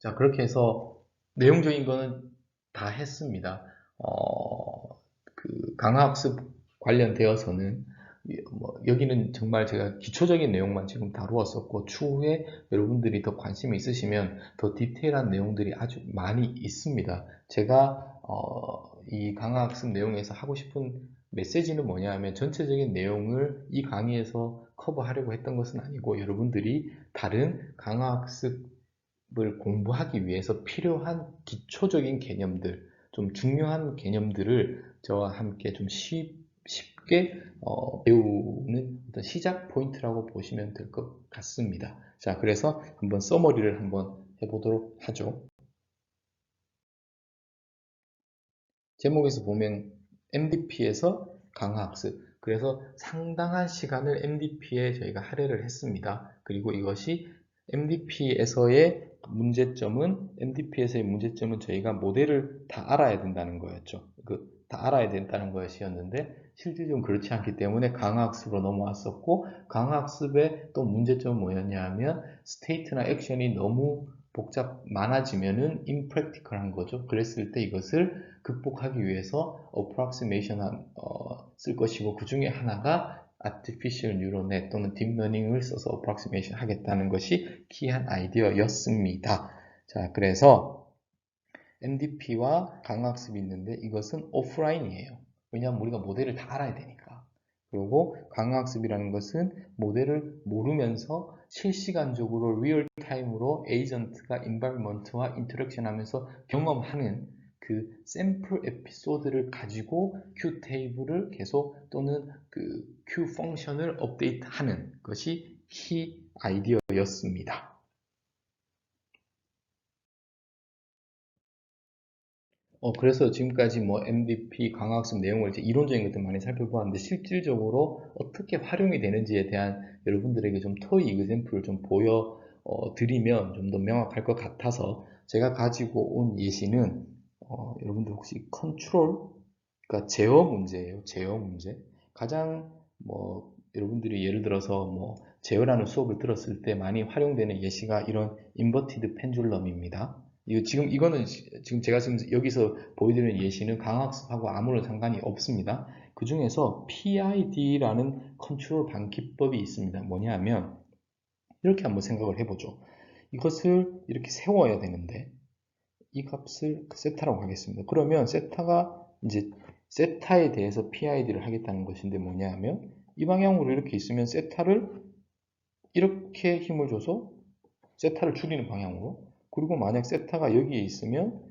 자, 그렇게 해서 내용적인 거는 다 했습니다. 강화학습 관련되어서는 여기는 정말 제가 기초적인 내용만 지금 다루었었고, 추후에 여러분들이 더 관심이 있으시면 더 디테일한 내용들이 아주 많이 있습니다. 제가 이 강화학습 내용에서 하고 싶은 메시지는 뭐냐 하면, 전체적인 내용을 이 강의에서 커버하려고 했던 것은 아니고, 여러분들이 다른 강화학습을 공부하기 위해서 필요한 기초적인 개념들, 좀 중요한 개념들을 저와 함께 좀 쉽게 배우는 어떤 시작 포인트라고 보시면 될 것 같습니다. 자, 그래서 한번 서머리를 한번 해보도록 하죠. 제목에서 보면 MDP에서 강화학습, 그래서 상당한 시간을 MDP에 저희가 할애를 했습니다. 그리고 이것이 MDP에서의 문제점은 저희가 모델을 다 알아야 된다는 거였죠. 다 알아야 된다는 것이었는데, 실질적으로 그렇지 않기 때문에 강화학습으로 넘어왔었고, 강화학습의 또 문제점은 뭐였냐 하면, 스테이트나 액션이 너무 많아지면은 impractical한 거죠. 그랬을 때 이것을 극복하기 위해서 approximation 쓸 것이고, 그 중에 하나가 artificial neural net 또는 deep learning을 써서 approximation 하겠다는 것이 키한 아이디어였습니다. 자, 그래서 MDP와 강학습이 있는데, 이것은 오프라인이에요. 왜냐하면 우리가 모델을 다 알아야 되니까. 그리고 강학습이라는 것은 모델을 모르면서 실시간적으로 리얼타임으로 에이전트가 인바이먼트와 인터랙션 하면서 경험하는 그 샘플 에피소드를 가지고 Q 테이블을 계속, 또는 그 Q 펑션을 업데이트하는 것이 키 아이디어였습니다. 그래서 지금까지 MDP 강화학습 내용을 이제 이론적인 것들 많이 살펴보았는데, 실질적으로 어떻게 활용이 되는지에 대한 여러분들에게 좀 토이 이그젬플을 좀 보여 드리면 좀 더 명확할 것 같아서, 제가 가지고 온 예시는 여러분들 혹시 컨트롤, 그러니까 제어 문제예요. 제어 문제. 가장 여러분들이 예를 들어서 제어라는 수업을 들었을 때 많이 활용되는 예시가 이런 인버티드 펜줄럼입니다. 이거는 지금 제가 지금 여기서 보여드리는 예시는 강학습하고 아무런 상관이 없습니다. 그 중에서 PID라는 컨트롤 반기법이 있습니다. 뭐냐 하면, 이렇게 한번 생각을 해보죠. 이것을 이렇게 세워야 되는데, 이 값을 세타라고 하겠습니다. 그러면 세타가 이제 세타에 대해서 PID를 하겠다는 것인데, 뭐냐 하면, 이 방향으로 이렇게 있으면 세타를 이렇게 힘을 줘서 세타를 줄이는 방향으로, 그리고 만약 세타가 여기에 있으면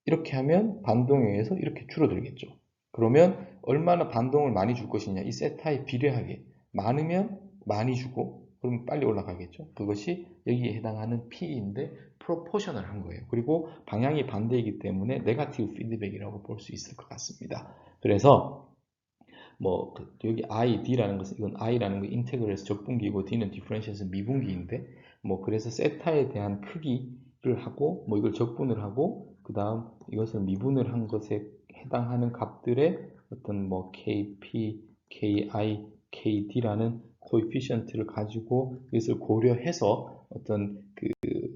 이렇게 하면 반동에 의해서 이렇게 줄어들겠죠. 그러면 얼마나 반동을 많이 줄 것이냐, 이 세타에 비례하게 많으면 많이 주고, 그러면 빨리 올라가겠죠. 그것이 여기에 해당하는 P인데 프로포셔널 한 거예요. 그리고 방향이 반대이기 때문에 네거티브 피드백이라고 볼 수 있을 것 같습니다. 그래서 여기 I, D라는 것은, 이건 I라는 건 인테그럴에서 적분기이고 D는 디퍼런셜에서 미분기인데, 그래서 세타에 대한 크기를 하고, 이걸 적분을 하고, 그 다음 이것을 미분을 한 것에 해당하는 값들의 어떤 KP, KI, KD라는 코에피션트를 가지고 이것을 고려해서 어떤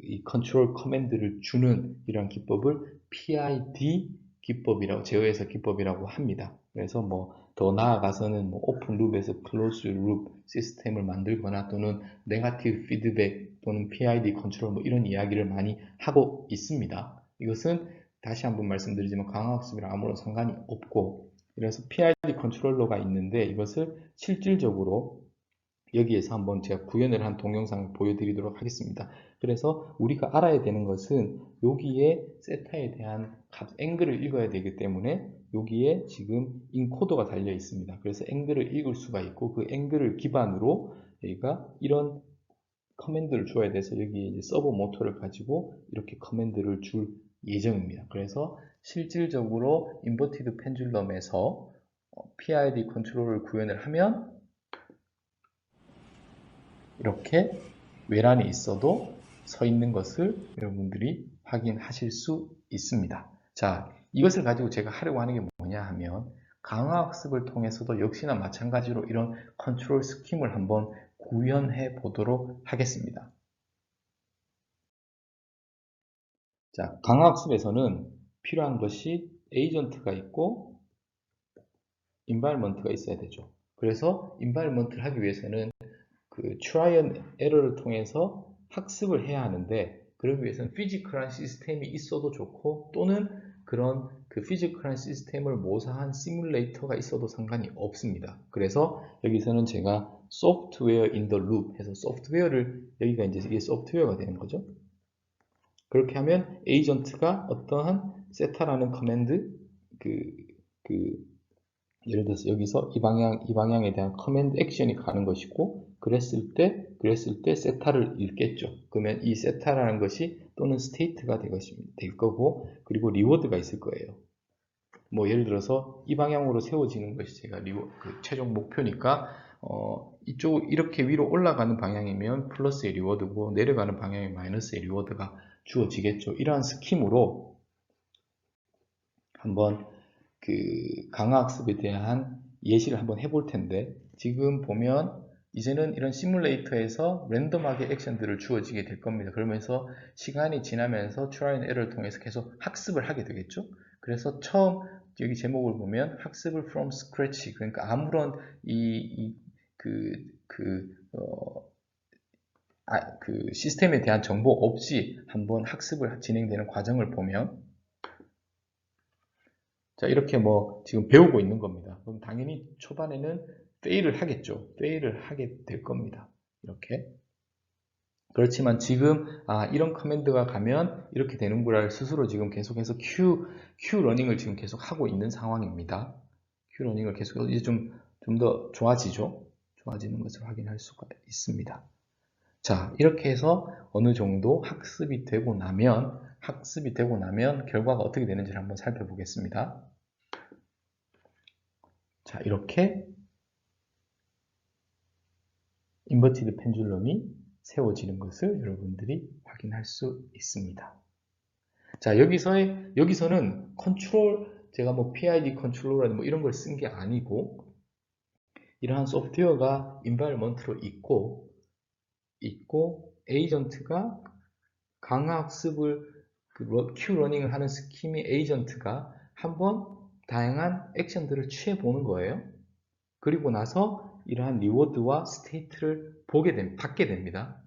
이 컨트롤 커맨드를 주는 이러한 기법을 PID 기법이라고, 제어해석 기법이라고 합니다. 그래서 더 나아가서는 오픈 룹에서 클로즈 룹 시스템을 만들거나, 또는 네거티브 피드백 또는 PID 컨트롤 이런 이야기를 많이 하고 있습니다. 이것은 다시 한번 말씀드리지만 강화학습이랑 아무런 상관이 없고, 그래서 PID 컨트롤러가 있는데, 이것을 실질적으로 여기에서 한번 제가 구현을 한 동영상을 보여드리도록 하겠습니다. 그래서 우리가 알아야 되는 것은, 여기에 세타에 대한 앵글을 읽어야 되기 때문에 여기에 지금 인코더가 달려 있습니다. 그래서 앵글을 읽을 수가 있고, 그 앵글을 기반으로 저희가 이런 커맨드를 줘야 돼서, 여기 이제 서버 모터를 가지고 이렇게 커맨드를 줄 예정입니다. 그래서 실질적으로 인버티드 펜줄럼에서 PID 컨트롤을 구현을 하면, 이렇게 외란이 있어도 서 있는 것을 여러분들이 확인하실 수 있습니다. 자, 이것을 가지고 제가 하려고 하는 게 뭐냐 하면, 강화학습을 통해서도 역시나 마찬가지로 이런 컨트롤 스킴을 한번 구현해 보도록 하겠습니다. 자, 강학습에서는 필요한 것이 에이전트가 있고 environment가 있어야 되죠. 그래서 environment를 하기 위해서는 그 try and error를 통해서 학습을 해야 하는데, 그러기 위해서는 피지컬한 시스템이 있어도 좋고 또는 그런 그 피지컬한 시스템을 모사한 시뮬레이터가 있어도 상관이 없습니다. 그래서 여기서는 제가 software in the loop 해서 소프트웨어를, 여기가 이제 이게 소프트웨어가 되는 거죠. 그렇게 하면 에이전트가 어떠한 세타라는 커맨드, 그, 그 예를 들어서 여기서 이 방향에 대한 커맨드 액션이 가는 것이고, 그랬을 때 세타를 읽겠죠. 그러면 이 세타라는 것이 또는 스테이트가 될 거고, 그리고 리워드가 있을 거예요. 뭐 예를 들어서 이 방향으로 세워지는 것이 제가 그 최종 목표니까, 이쪽 이렇게 위로 올라가는 방향이면 플러스의 리워드고 내려가는 방향이 마이너스의 리워드가 주어지겠죠. 이러한 스킴으로 한번 그 강화학습에 대한 예시를 한번 해볼 텐데, 지금 보면 이제는 이런 시뮬레이터에서 랜덤하게 액션들을 주어지게 될 겁니다. 그러면서 시간이 지나면서 트라이 앤 에러를 통해서 계속 학습을 하게 되겠죠. 그래서 처음 여기 제목을 보면 학습을 from scratch, 그러니까 아무런 그 시스템에 대한 정보 없이 한번 학습을 진행되는 과정을 보면, 자, 이렇게 뭐 지금 배우고 있는 겁니다. 그럼 당연히 초반에는 페일을 하겠죠. 페일을 하게 될 겁니다. 이렇게. 그렇지만 지금 이런 커맨드가 가면 이렇게 되는구나를 스스로 지금 계속해서 Q 러닝을 지금 계속 하고 있는 상황입니다. Q 러닝을 계속 이제 좀 더 좋아지죠. 좋아지는 것을 확인할 수가 있습니다. 자, 이렇게 해서 어느 정도 학습이 되고 나면 결과가 어떻게 되는지를 한번 살펴보겠습니다. 자, 이렇게 인버티드 펜줄럼이 세워지는 것을 여러분들이 확인할 수 있습니다. 자, 여기서는 제가 뭐 PID 컨트롤이나 뭐 이런 걸 쓴 게 아니고, 이러한 소프트웨어가 environment로 있고, 에이전트가 강화학습을 Q러닝을 하는 스킴의 에이전트가 한번 다양한 액션들을 취해 보는 거예요. 그리고 나서 이러한 리워드와 스테이트를 받게 됩니다.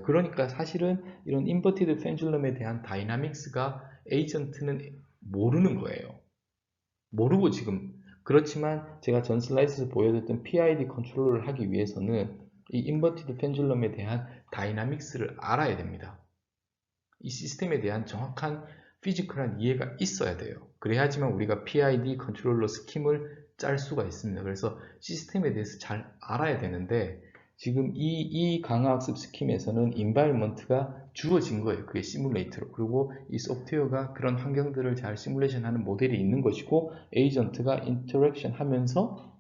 그러니까 사실은 이런 인버티드 펜줄럼에 대한 다이나믹스가 에이전트는 모르는 거예요. 모르고 지금, 그렇지만 제가 전 슬라이드에서 보여줬던 PID 컨트롤을 하기 위해서는 이 인버티드 펜줄럼에 대한 다이나믹스를 알아야 됩니다. 이 시스템에 대한 정확한 피지컬한 이해가 있어야 돼요. 그래야지만 우리가 PID 컨트롤러 스킴을 짤 수가 있습니다. 그래서 시스템에 대해서 잘 알아야 되는데, 지금 이 강화학습 스킴에서는 environment가 주어진 거예요. 그게 시뮬레이터로. 그리고 이 소프트웨어가 그런 환경들을 잘 시뮬레이션하는 모델이 있는 것이고, 에이전트가 인터랙션 하면서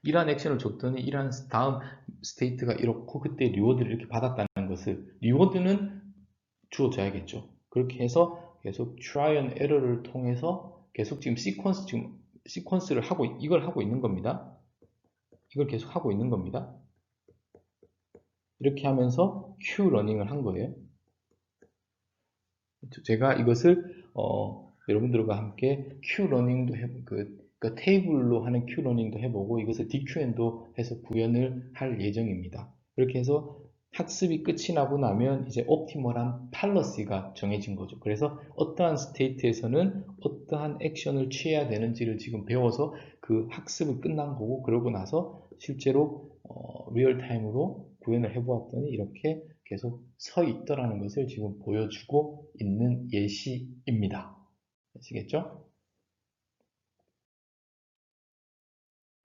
이러한 액션을 줬더니 이러한 다음 스테이트가 이렇고 그때 리워드를 이렇게 받았다는 것을, 리워드는 주어져야겠죠. 그렇게 해서 계속 try and error를 통해서 계속 지금 시퀀스를 이걸 하고 있는 겁니다. 이걸 계속 하고 있는 겁니다. 이렇게 하면서 Q 러닝을 한 거예요. 제가 이것을 여러분들과 함께 Q 러닝도 그 테이블로 하는 Q 러닝도 해보고 이것을 DQN도 해서 구현을 할 예정입니다. 이렇게 해서 학습이 끝이 나고 나면 이제 옵티멀한 팔러시가 정해진 거죠. 그래서 어떠한 스테이트에서는 어떠한 액션을 취해야 되는지를 지금 배워서 그 학습은 끝난 거고, 그러고 나서 실제로 리얼타임으로 구현을 해보았더니 이렇게 계속 서 있더라는 것을 지금 보여주고 있는 예시입니다. 아시겠죠?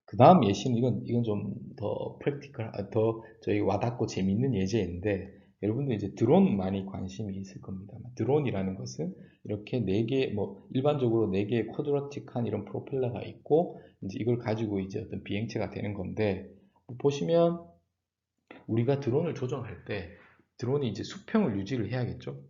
그 다음 예시는 이건 좀 더 더 저희 와닿고 재미있는 예제인데, 여러분들 이제 드론 많이 관심이 있을 겁니다. 드론이라는 것은 이렇게 일반적으로 4개의 쿼드라틱한 이런 프로펠러가 있고, 이제 이걸 가지고 이제 어떤 비행체가 되는 건데, 보시면 우리가 드론을 조정할 때 드론이 이제 수평을 유지를 해야겠죠.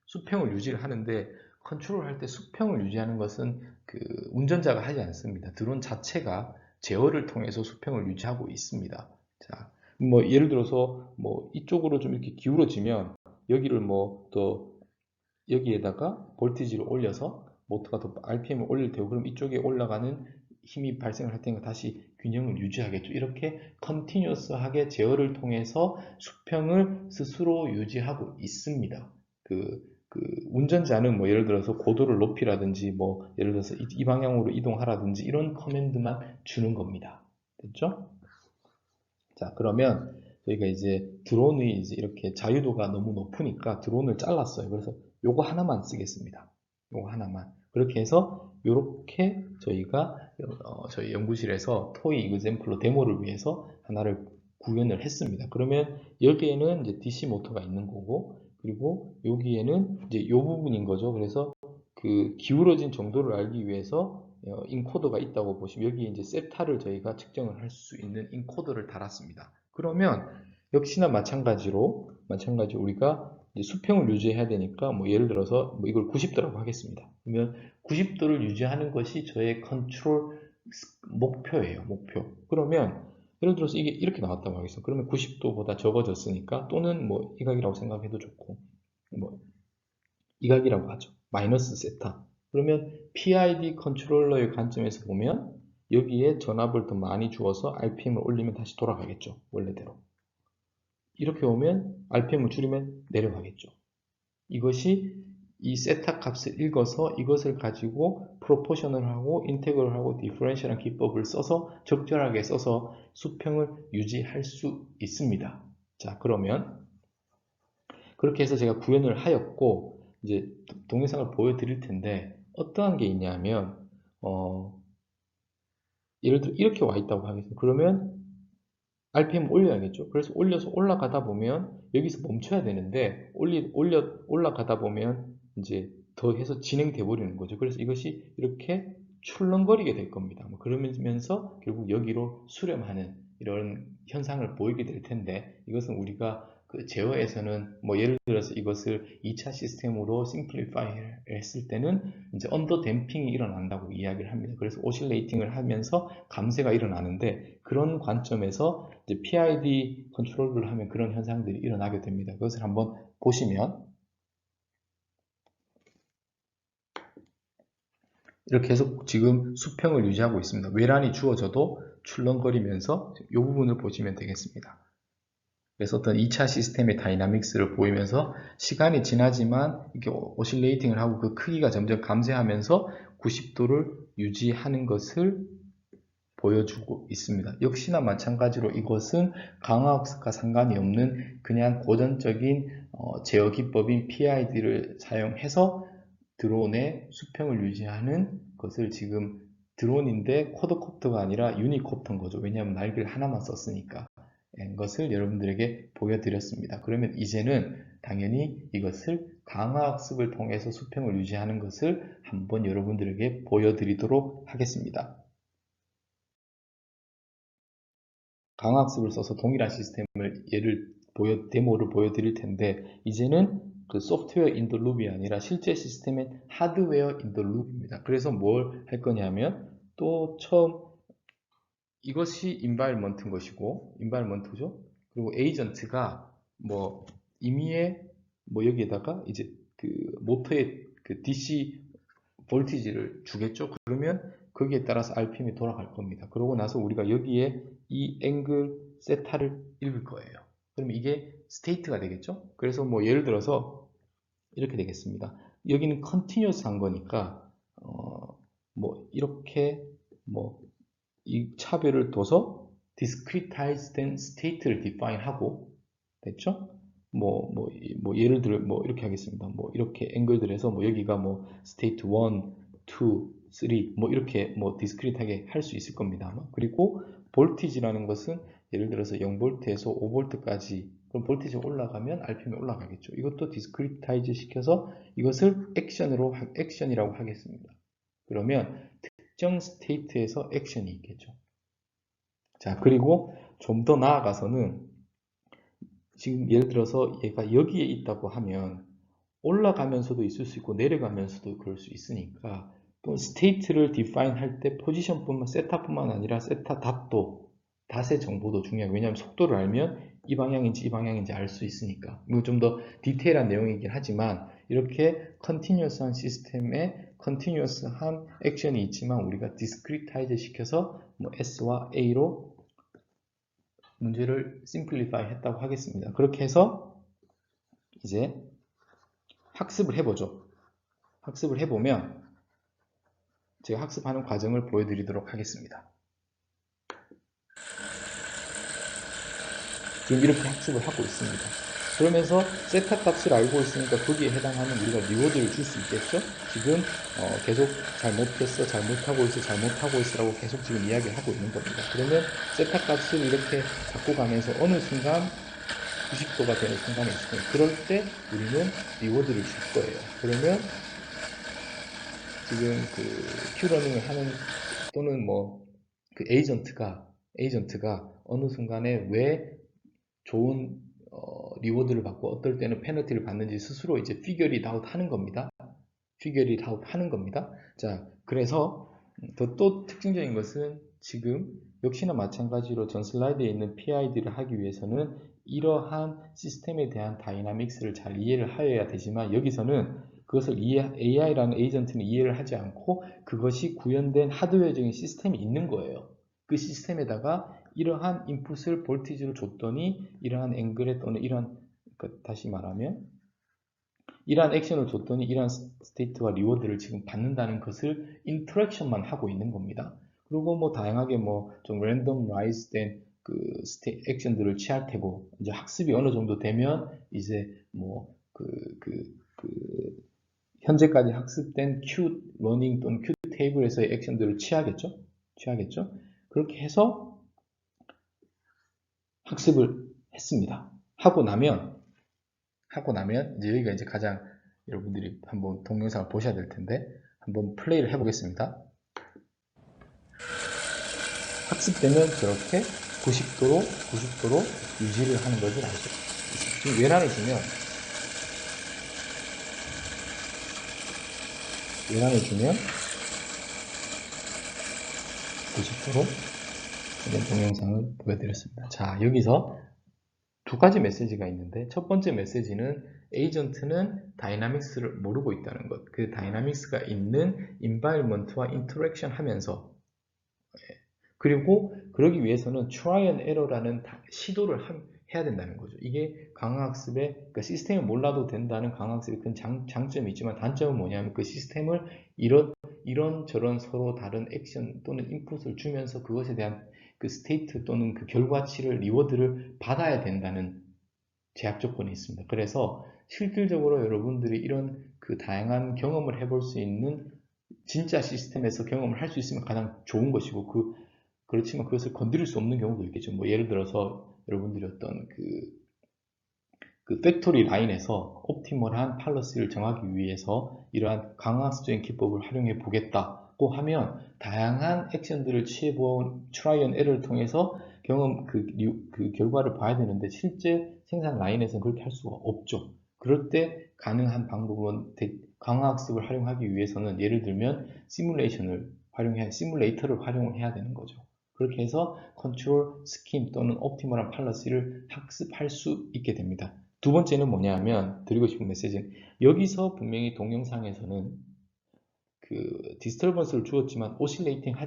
수평을 유지를 하는데, 컨트롤할 때 수평을 유지하는 것은 그 운전자가 하지 않습니다. 드론 자체가 제어를 통해서 수평을 유지하고 있습니다. 자, 예를 들어서 이쪽으로 좀 이렇게 기울어지면 여기를 또 여기에다가 볼티지를 올려서 모터가 더 RPM을 올릴 테고, 그럼 이쪽에 올라가는 힘이 발생을 할 테니까 다시 균형을 유지하겠죠. 이렇게 컨티뉴어스하게 제어를 통해서 수평을 스스로 유지하고 있습니다. 그 운전자는 뭐 예를 들어서 고도를 높이라든지 뭐 예를 들어서 이 방향으로 이동하라든지 이런 커맨드만 주는 겁니다. 됐죠? 자, 그러면 저희가 이제 드론의 이제 이렇게 자유도가 너무 높으니까 드론을 잘랐어요. 그래서 요거 하나만 쓰겠습니다. 요거 하나만. 그렇게 해서 요렇게 저희가 저희 연구실에서 토이 이그젬플러 데모를 위해서 하나를 구현을 했습니다. 그러면 여기에는 이제 DC 모터가 있는 거고, 그리고 여기에는 이제 요 부분인 거죠. 그래서 그 기울어진 정도를 알기 위해서 인코더가 있다고 보시면 여기 이제 세타를 저희가 측정을 할 수 있는 인코더를 달았습니다. 그러면 역시나 마찬가지로 우리가 이제 수평을 유지해야 되니까 뭐 예를 들어서 뭐 이걸 90도라고 하겠습니다. 그러면 90도를 유지하는 것이 저의 컨트롤 목표예요. 목표. 그러면 예를 들어서 이게 이렇게 나왔다고 하겠습니다. 그러면 90도보다 적어졌으니까 또는 뭐 이각이라고 생각해도 좋고 뭐 이각이라고 하죠. 마이너스 세타. 그러면 PID 컨트롤러의 관점에서 보면 여기에 전압을 더 많이 주어서 RPM을 올리면 다시 돌아가겠죠. 원래대로. 이렇게 오면 RPM을 줄이면 내려가겠죠. 이것이 이 세타 값을 읽어서 이것을 가지고 프로포셔널 하고 인테그럴 하고 디퍼런셜한 기법을 써서 적절하게 써서 수평을 유지할 수 있습니다. 자, 그러면 그렇게 해서 제가 구현을 하였고 이제 동영상을 보여드릴 텐데 어떠한 게 있냐면 예를 들어 이렇게 와 있다고 하겠습니다. 그러면 RPM 올려야겠죠. 그래서 올려서 올라가다 보면 여기서 멈춰야 되는데 올라가다 보면 이제 더 해서 진행돼 버리는 거죠. 그래서 이것이 이렇게 출렁거리게 될 겁니다. 그러면서 결국 여기로 수렴하는 이런 현상을 보이게 될 텐데 이것은 우리가 그 제어에서는 뭐 예를 들어서 이것을 2차 시스템으로 심플리파이 했을 때는 이제 언더 댐핑이 일어난다고 이야기를 합니다. 그래서 오실레이팅을 하면서 감쇄가 일어나는데 그런 관점에서 이제 PID 컨트롤을 하면 그런 현상들이 일어나게 됩니다. 그것을 한번 보시면 이렇게 해서 지금 수평을 유지하고 있습니다. 외란이 주어져도 출렁거리면서 이 부분을 보시면 되겠습니다. 그래서 어떤 2차 시스템의 다이나믹스를 보이면서 시간이 지나지만 이렇게 오실레이팅을 하고 그 크기가 점점 감쇄하면서 90도를 유지하는 것을 보여주고 있습니다. 역시나 마찬가지로 이것은 강화학습과 상관이 없는 그냥 고전적인 제어 기법인 PID를 사용해서 드론의 수평을 유지하는 것을 지금 드론인데 쿼드콥터가 아니라 유니콥터인 거죠. 왜냐하면 날개를 하나만 썼으니까. 것을 여러분들에게 보여드렸습니다. 그러면 이제는 당연히 이것을 강화학습을 통해서 수평을 유지하는 것을 한번 여러분들에게 보여드리도록 하겠습니다. 강화학습을 써서 동일한 시스템을 데모를 보여드릴 텐데 이제는 그 소프트웨어 인 더 룹이 아니라 실제 시스템의 하드웨어 인 더 룹입니다. 그래서 뭘 할 거냐면 또 처음 이것이 environment인 것이고 environment죠. 그리고 에이전트가 뭐 임의의 뭐 여기에다가 이제 그 모터의 그 DC 볼티지를 주겠죠. 그러면 거기에 따라서 RPM이 돌아갈 겁니다. 그러고 나서 우리가 여기에 이 앵글 세타를 읽을 거예요. 그러면 이게 스테이트가 되겠죠. 그래서 뭐 예를 들어서 이렇게 되겠습니다. 여기는 컨티뉴어스 한 거니까 뭐 이렇게 뭐 이 차별을 둬서 discretized 된 state를 define 하고 됐죠? 예를 들어 뭐 이렇게 하겠습니다. 뭐 이렇게 앵글들에서 뭐 여기가 뭐 state 1, 2, 3 뭐 이렇게 뭐 디스크리트하게 할 수 있을 겁니다. 아마. 그리고 볼티지라는 것은 예를 들어서 0V에서 5V까지 그럼 볼티지가 올라가면 RPM이 올라가겠죠. 이것도 디스크리타이즈 시켜서 이것을 액션이라고 하겠습니다. 그러면 특정 스테이트에서 액션이 있겠죠. 자, 그리고 좀 더 나아가서는 지금 예를 들어서 얘가 여기에 있다고 하면 올라가면서도 있을 수 있고 내려가면서도 그럴 수 있으니까 또 스테이트를 디파인 할 때 포지션뿐만 세타뿐만 아니라 세타 닷의 정보도 중요해요. 왜냐하면 속도를 알면 이 방향인지 이 방향인지 알 수 있으니까. 이거 좀 더 디테일한 내용이긴 하지만 이렇게 컨티뉴어스한 시스템에 컨티뉴어스한 액션이 있지만 우리가 디스크리타이즈 시켜서 뭐 S와 A로 문제를 심플리파이 했다고 하겠습니다. 그렇게 해서 이제 학습을 해보죠. 학습을 해보면 제가 학습하는 과정을 보여드리도록 하겠습니다. 지금 이렇게 학습을 하고 있습니다. 그러면서 세타 값을 알고 있으니까 거기에 해당하는 우리가 리워드를 줄 수 있겠죠? 지금 계속 잘못했어, 잘못하고 있어, 잘못하고 있어 라고 계속 지금 이야기를 하고 있는 겁니다. 그러면 세타 값을 이렇게 바꿔가면서 어느 순간 90도가 되는 순간이 있을 거예요. 그럴 때 우리는 리워드를 줄 거예요. 그러면 지금 그 큐러닝을 하는 또는 뭐 그 에이전트가 어느 순간에 왜 좋은 리워드를 받고 어떨 때는 페널티를 받는지 스스로 이제 figure out 하는 겁니다. figure out 하는 겁니다. 자, 그래서 또 특징적인 것은 지금 역시나 마찬가지로 전 슬라이드에 있는 PID를 하기 위해서는 이러한 시스템에 대한 다이나믹스를 잘 이해를 하여야 되지만 여기서는 그것을 AI라는 에이전트는 이해를 하지 않고 그것이 구현된 하드웨어적인 시스템이 있는 거예요. 그 시스템에다가 이러한 인풋을 볼티지를 줬더니 이러한 앵글에 또는 이러한 다시 말하면 이러한 액션을 줬더니 이러한 스테이트와 리워드를 지금 받는다는 것을 인터랙션만 하고 있는 겁니다. 그리고 뭐 다양하게 뭐 좀 랜덤라이즈 된 그 액션들을 취할 테고 이제 학습이 어느 정도 되면 이제 뭐 현재까지 학습된 Q 러닝 또는 Q 테이블에서의 액션들을 취하겠죠. 그렇게 해서 학습을 했습니다. 하고 나면 이제 여기가 이제 가장 여러분들이 한번 동영상을 보셔야 될 텐데 한번 플레이를 해보겠습니다. 학습되면 저렇게 90도로 유지를 하는 것을 알 수 있습니다. 지금 외란을 주면 90도로 동영상을 보여드렸습니다. 자, 여기서 두 가지 메시지가 있는데 첫 번째 메시지는 에이전트는 다이나믹스를 모르고 있다는 것. 그 다이나믹스가 있는 인바이러먼트와 인터랙션 하면서 그리고 그러기 위해서는 try and error라는 시도를 해야 된다는 거죠. 이게 강화학습의 그러니까 시스템을 몰라도 된다는 강화학습의 큰 장점이 있지만 단점은 뭐냐면 그 시스템을 이런저런 서로 다른 액션 또는 인풋을 주면서 그것에 대한 그 스테이트 또는 그 결과치를 리워드를 받아야 된다는 제약 조건이 있습니다. 그래서 실질적으로 여러분들이 이런 그 다양한 경험을 해볼 수 있는 진짜 시스템에서 경험을 할 수 있으면 가장 좋은 것이고 그렇지만 그것을 건드릴 수 없는 경우도 있겠죠. 뭐 예를 들어서 여러분들이 어떤 그 팩토리 라인에서 옵티멀한 팔러시를 정하기 위해서 이러한 강화학습적인 기법을 활용해 보겠다고 하면 다양한 액션들을 취해본 트라이 앤 에러를 통해서 그 결과를 봐야 되는데 실제 생산 라인에서는 그렇게 할 수가 없죠. 그럴 때 가능한 방법은 강화학습을 활용하기 위해서는 예를 들면 시뮬레이터를 활용을 해야 되는 거죠. 그렇게 해서 컨트롤 스킨 또는 옵티멀한 팔러시를 학습할 수 있게 됩니다. 두 번째는 뭐냐면 드리고 싶은 메시지는 여기서 분명히 동영상에서는 그 디스터번스를 주었지만 오실레이팅을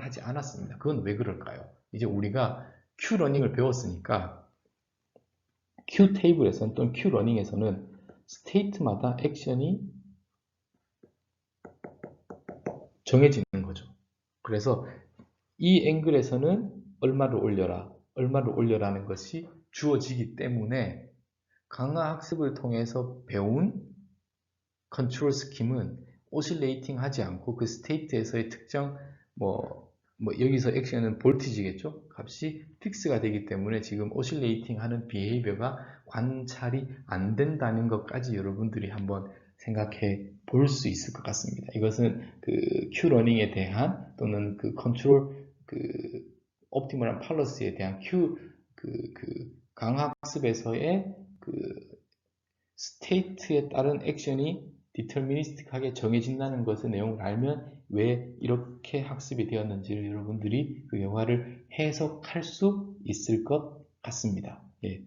하지 않았습니다. 그건 왜 그럴까요? 이제 우리가 Q러닝을 배웠으니까 Q 테이블에서는 또는 Q 러닝에서는 스테이트마다 액션이 정해지는 거죠. 그래서 이 앵글에서는 얼마를 올려라는 것이 주어지기 때문에 강화 학습을 통해서 배운 컨트롤 스킴은 오실레이팅 하지 않고 그 스테이트에서의 특정 여기서 액션은 볼티지겠죠? 값이 픽스가 되기 때문에 지금 오실레이팅 하는 비헤이비어가 관찰이 안 된다는 것까지 여러분들이 한번 생각해 볼 수 있을 것 같습니다. 이것은 그 Q러닝에 대한 또는 그 컨트롤 옵티멀한 팔러시에 대한 강학습에서의 스테이트에 따른 액션이 디터미니스틱하게 정해진다는 것의 내용을 알면 왜 이렇게 학습이 되었는지를 여러분들이 그 영화를 해석할 수 있을 것 같습니다. 예.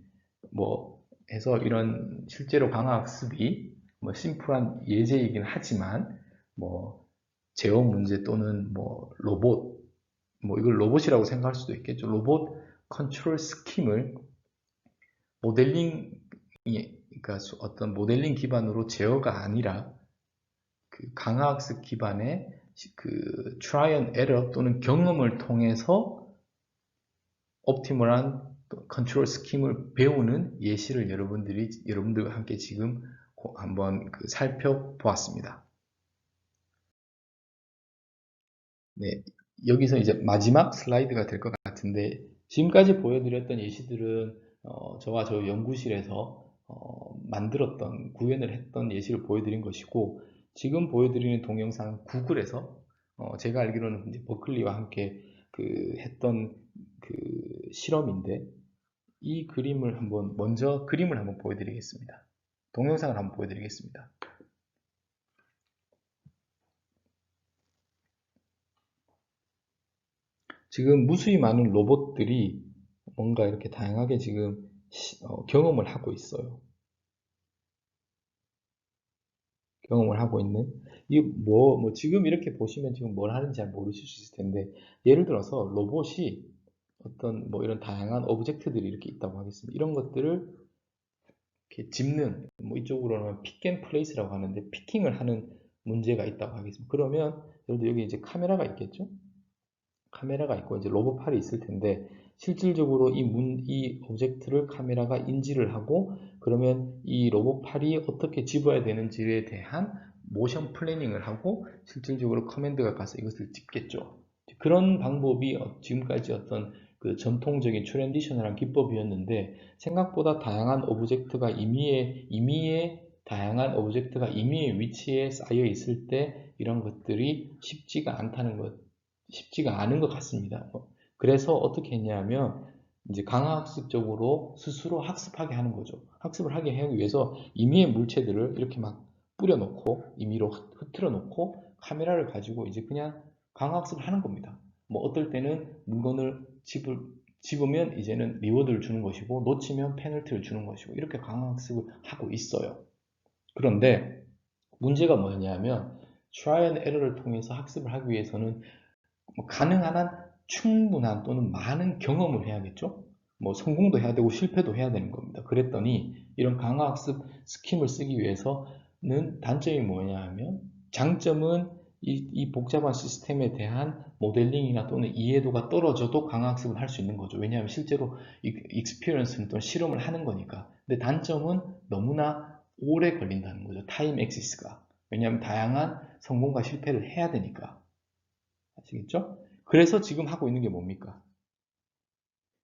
뭐 해서 이런 실제로 강화학습이 뭐 심플한 예제이긴 하지만 뭐 제어 문제 또는 뭐 로봇, 뭐 이걸 로봇이라고 생각할 수도 있겠죠. 로봇 컨트롤 스킴을 모델링, 그러니까 어떤 모델링 기반으로 제어가 아니라 그 강화학습 기반의 그 트라이 앤 에러 또는 경험을 통해서 옵티멀한 컨트롤 스킴을 배우는 예시를 여러분들과 함께 지금 한번 살펴보았습니다. 네, 여기서 이제 마지막 슬라이드가 될 것 같은데, 지금까지 보여드렸던 예시들은 저와 저 연구실에서 만들었던, 구현을 했던 예시를 보여드린 것이고, 지금 보여드리는 동영상 구글에서 제가 알기로는 이제 버클리와 함께 했던 실험인데, 이 그림을 먼저 그림을 한번 보여드리겠습니다. 동영상을 한번 보여드리겠습니다. 지금 무수히 많은 로봇들이 뭔가 이렇게 다양하게 지금 경험을 하고 있어요. 경험을 하고 있는, 이 지금 이렇게 보시면 지금 뭘 하는지 잘 모르실 수 있을 텐데, 예를 들어서 로봇이 어떤 이런 다양한 오브젝트들이 이렇게 있다고 하겠습니다. 이런 것들을 이렇게 짚는, 이쪽으로는 픽앤플레이스라고 하는데, 피킹을 하는 문제가 있다고 하겠습니다. 그러면 예를 들어 여기 이제 카메라가 있겠죠? 카메라가 있고 이제 로봇 팔이 있을 텐데, 실질적으로 이 오브젝트를 카메라가 인지를 하고, 그러면 이 로봇 팔이 어떻게 집어야 되는지에 대한 모션 플래닝을 하고 실질적으로 커맨드가 가서 이것을 집겠죠. 그런 방법이 지금까지 어떤 그 전통적인 트랜디셔널한 기법이었는데, 생각보다 다양한 오브젝트가 다양한 오브젝트가 임의의 위치에 쌓여 있을 때 이런 것들이 쉽지가 않은 것 같습니다. 그래서 어떻게 했냐면 이제 강화학습적으로 스스로 학습하게 하는 거죠. 학습을 하게 하기 위해서 임의의 물체들을 이렇게 막 뿌려놓고 임의로 흐트러 놓고 카메라를 가지고 이제 그냥 강화학습을 하는 겁니다. 어떨 때는 물건을 집으면 이제는 리워드를 주는 것이고, 놓치면 페널티를 주는 것이고, 이렇게 강화학습을 하고 있어요. 그런데 문제가 뭐냐면 트라이 앤 에러를 통해서 학습을 하기 위해서는 가능한 한 충분한 또는 많은 경험을 해야겠죠. 성공도 해야 되고 실패도 해야 되는 겁니다. 그랬더니 이런 강화학습 스킴을 쓰기 위해서는 단점이 뭐냐 하면, 장점은 이 복잡한 시스템에 대한 모델링이나 또는 이해도가 떨어져도 강화학습을 할 수 있는 거죠. 왜냐하면 실제로 익스피리언스는 또는 실험을 하는 거니까. 근데 단점은 너무나 오래 걸린다는 거죠. 타임 엑시스가. 왜냐하면 다양한 성공과 실패를 해야 되니까. 아시겠죠? 그래서 지금 하고 있는 게 뭡니까?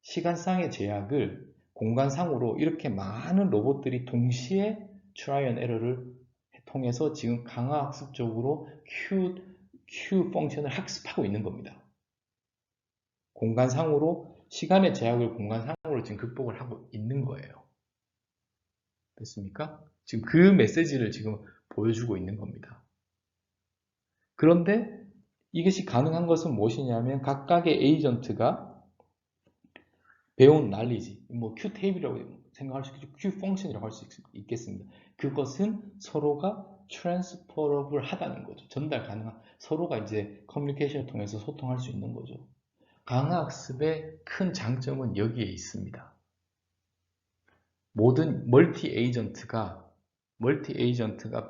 시간상의 제약을 공간상으로 이렇게 많은 로봇들이 동시에 트라이 앤 에러를 통해서 지금 강화학습적으로 Q 펑션을 학습하고 있는 겁니다. 시간의 제약을 공간상으로 지금 극복을 하고 있는 거예요. 됐습니까? 지금 그 메시지를 지금 보여주고 있는 겁니다. 그런데 이것이 가능한 것은 무엇이냐면, 각각의 에이전트가 배운 난리지, Q 테이블이라고 생각할 수 있겠죠. Q 펑션이라고 할 수 있겠습니다. 그것은 서로가 트랜스퍼러블 하다는 거죠. 전달 가능한, 서로가 이제 커뮤니케이션을 통해서 소통할 수 있는 거죠. 강화학습의 큰 장점은 여기에 있습니다. 모든 멀티 에이전트가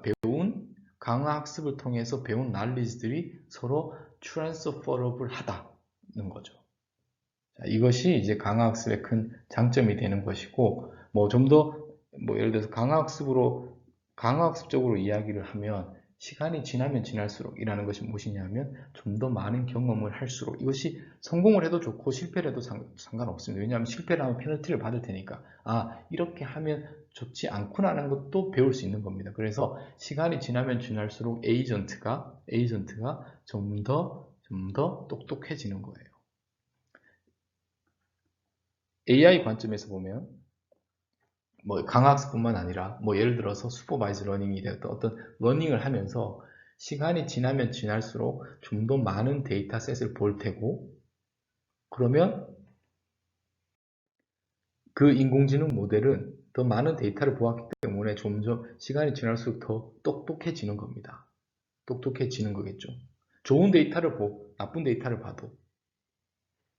배운, 강화학습을 통해서 배운 난리지들이 서로 트랜스퍼러블 하다는 거죠. 자, 이것이 이제 강화학습의 큰 장점이 되는 것이고, 좀 더, 예를 들어서 강화학습적으로 이야기를 하면, 시간이 지나면 지날수록 이라는 것이 무엇이냐면, 좀 더 많은 경험을 할수록, 이것이 성공을 해도 좋고 실패를 해도 상관없습니다. 왜냐하면 실패를 하면 페널티를 받을 테니까, 이렇게 하면 좋지 않구나라는 것도 배울 수 있는 겁니다. 그래서 시간이 지나면 지날수록 에이전트가 좀 더 똑똑해지는 거예요. AI 관점에서 보면 강학습뿐만 아니라 예를 들어서 슈퍼바이즈 러닝이 되었던 어떤 러닝을 하면서 시간이 지나면 지날수록 좀 더 많은 데이터셋을 볼 테고, 그러면 그 인공지능 모델은 더 많은 데이터를 보았기 때문에 점점 시간이 지날수록 더 똑똑해지는 겁니다. 똑똑해지는 거겠죠. 좋은 데이터를 나쁜 데이터를 봐도.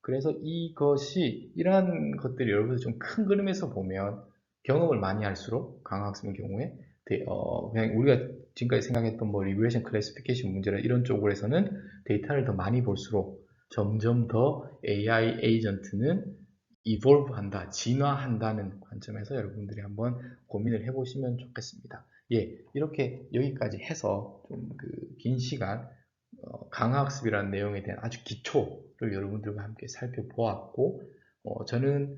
그래서 이것이, 이러한 것들이 여러분들 좀 큰 그림에서 보면 경험을 많이 할수록 강학습의 경우에 그냥 우리가 지금까지 생각했던 뭐 리그레이션 클래시피케이션 문제나 이런 쪽으로서는 데이터를 더 많이 볼수록 점점 더 AI 에이전트는 이볼브 한다, 진화한다는 관점에서 여러분들이 한번 고민을 해보시면 좋겠습니다. 예, 이렇게 여기까지 해서 좀 긴 시간 강화학습이라는 내용에 대한 아주 기초를 여러분들과 함께 살펴보았고, 저는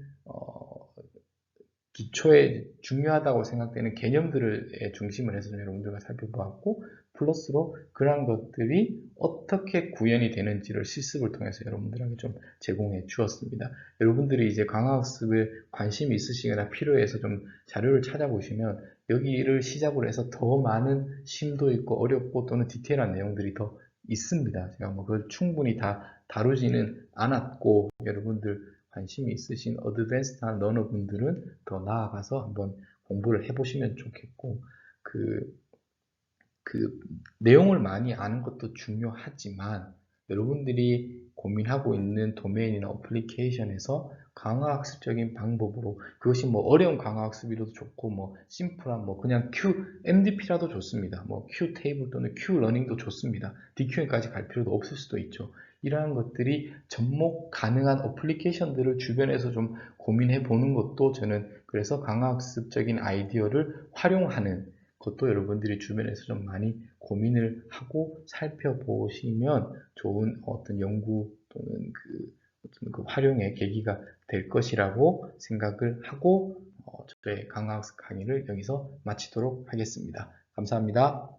기초에 중요하다고 생각되는 개념들의 중심을 해서 여러분들과 살펴보았고, 플러스로 그러한 것들이 어떻게 구현이 되는지를 실습을 통해서 여러분들에게 좀 제공해 주었습니다. 여러분들이 이제 강화학습에 관심이 있으시거나 필요해서 좀 자료를 찾아보시면 여기를 시작으로 해서 더 많은 심도 있고 어렵고 또는 디테일한 내용들이 더 있습니다. 제가 뭐 그걸 충분히 다 다루지는 않았고, 여러분들 관심이 있으신 어드밴스드한 러너분들은 더 나아가서 한번 공부를 해보시면 좋겠고, 그 내용을 많이 아는 것도 중요하지만 여러분들이 고민하고 있는 도메인이나 어플리케이션에서 강화학습적인 방법으로, 그것이 뭐 어려운 강화학습이라도 좋고 뭐 심플한 뭐 그냥 MDP라도 좋습니다. 뭐 Q 테이블 또는 Q 러닝도 좋습니다. DQN까지 갈 필요도 없을 수도 있죠. 이러한 것들이 접목 가능한 어플리케이션들을 주변에서 좀 고민해 보는 것도, 저는 그래서 강화학습적인 아이디어를 활용하는 그것도 여러분들이 주변에서 좀 많이 고민을 하고 살펴보시면 좋은 어떤 연구 또는 어떤 활용의 계기가 될 것이라고 생각을 하고, 저의 강화학습 강의를 여기서 마치도록 하겠습니다. 감사합니다.